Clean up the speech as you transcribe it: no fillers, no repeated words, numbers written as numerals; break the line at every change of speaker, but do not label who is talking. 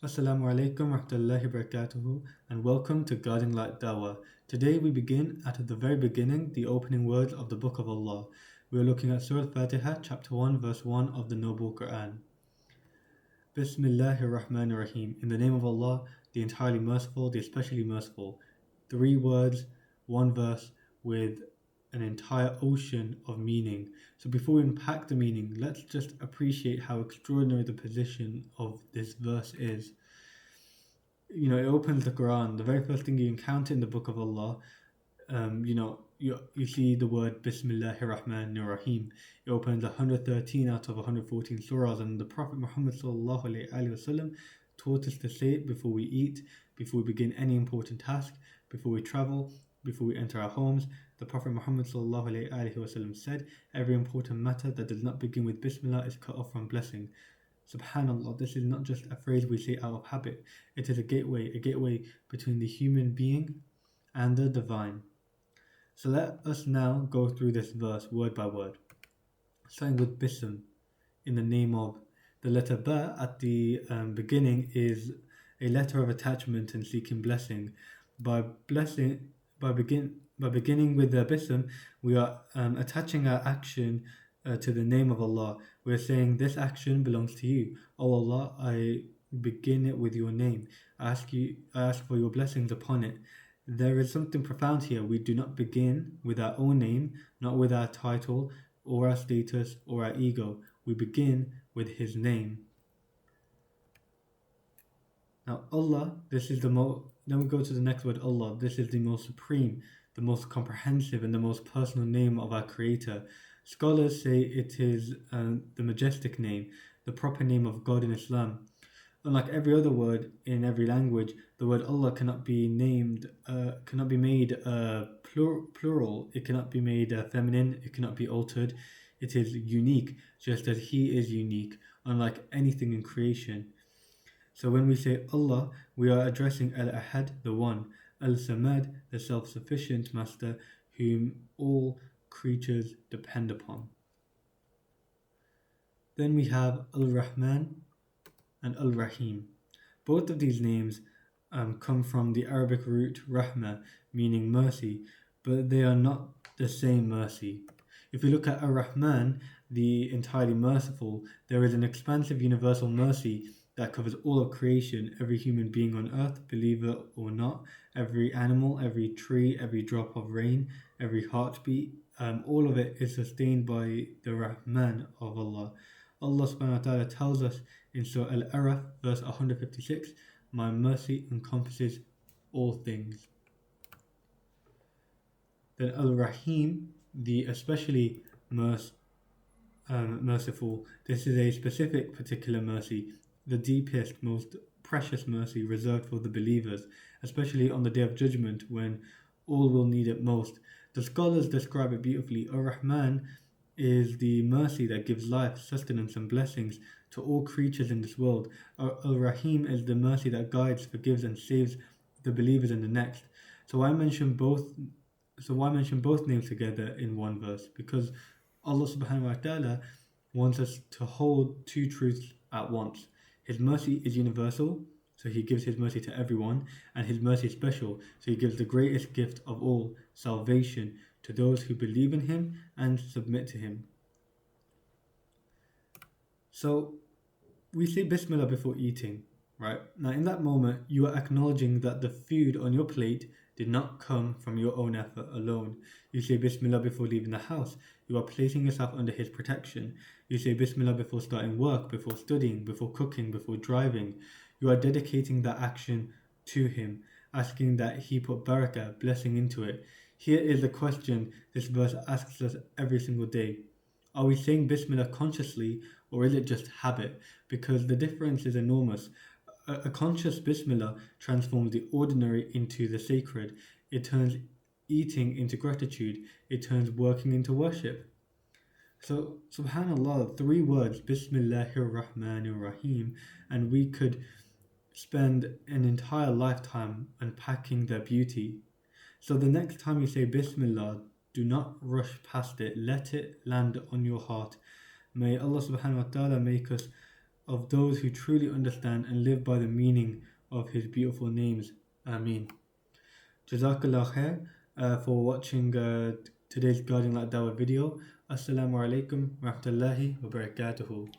Assalamu alaikum rahmatullahi barakatuhu and welcome to Guiding Light Dawah. Today we begin at the very beginning, the opening words of the Book of Allah. We are looking at Surah Al-Fatiha, chapter 1, verse 1 of the Noble Quran. Bismillahir Rahmanir Rahim. In the name of Allah, the entirely merciful, the especially merciful. 3 words, 1 verse with an entire ocean of meaning. So before we unpack the meaning, let's just appreciate how extraordinary the position of this verse is. It opens the Quran. The very first thing you encounter in the Book of Allah, you see the word Bismillahir Rahmanir Rahim. It opens 113 out of 114 surahs, and the Prophet Muhammad sallallahu alaihi wasallam taught us to say it before we eat, before we begin any important task, before we travel, before we enter our homes. The Prophet Muhammad sallallahu alaihi wasallam said, "Every important matter that does not begin with Bismillah is cut off from blessing." Subhanallah, this is not just a phrase we say out of habit. It is a gateway between the human being and the divine. So let us now go through this verse word by word. Starting with Bism, in the name of. The letter Ba at the beginning is a letter of attachment and seeking blessing. By beginning with the Bism, we are attaching our action to the name of Allah. We're saying this action belongs to you. Oh Allah, I begin it with your name. I ask for your blessings upon it. There is something profound here. We do not begin with our own name, not with our title or our status or our ego. We begin with His name. Now Allah, then we go to the next word, Allah. This is the most supreme, the most comprehensive and the most personal name of our Creator. Scholars say it is the majestic name, the proper name of God in Islam. Unlike every other word in every language, the word Allah cannot be made plural. It cannot be made feminine. It cannot be altered. It is unique, just as He is unique, unlike anything in creation. So when we say Allah, we are addressing Al-Ahad, the One, Al-Samad, the self-sufficient Master, whom all creatures depend upon. Then we have Al-Rahman and Al-Rahim. Both of these names come from the Arabic root Rahma, meaning mercy, but they are not the same mercy. If we look at Ar-Rahman, the entirely merciful, there is an expansive universal mercy that covers all of creation, every human being on earth, believer or not, every animal, every tree, every drop of rain, every heartbeat, all of it is sustained by the Rahman of Allah. Allah subhanahu wa ta'ala tells us in Surah Al-Araf, verse 156, "My mercy encompasses all things." Then Al-Rahim, the especially merciful, this is a specific particular mercy, the deepest, most precious mercy reserved for the believers, especially on the Day of Judgment when all will need it most. The scholars describe it beautifully. Ar-Rahman is the mercy that gives life, sustenance and blessings to all creatures in this world. Al-Rahim is the mercy that guides, forgives and saves the believers in the next. So why mention both names together in one verse? Because Allah subhanahu wa ta'ala wants us to hold two truths at once. His mercy is universal, so He gives His mercy to everyone, and His mercy is special, so He gives the greatest gift of all, salvation, to those who believe in Him and submit to Him. So we say Bismillah before eating, right? Now in that moment, you are acknowledging that the food on your plate did not come from your own effort alone. You say Bismillah before leaving the house. You are placing yourself under His protection. You say Bismillah before starting work, before studying, before cooking, before driving. You are dedicating that action to Him, asking that He put barakah, blessing into it. Here is the question this verse asks us every single day. Are we saying Bismillah consciously, or is it just habit? Because the difference is enormous. A conscious Bismillah transforms the ordinary into the sacred. It turns eating into gratitude. It turns working into worship. So, subhanallah, 3 words, Bismillahir Rahmanir Rahim, and we could spend an entire lifetime unpacking their beauty. So the next time you say Bismillah, do not rush past it. Let it land on your heart. May Allah subhanahu wa ta'ala make us of those who truly understand and live by the meaning of His beautiful names. Ameen. Jazakallah khair for watching today's Guiding Light Dawah video. Assalamu alaikum wa rahmatullahi wa barakatuhu.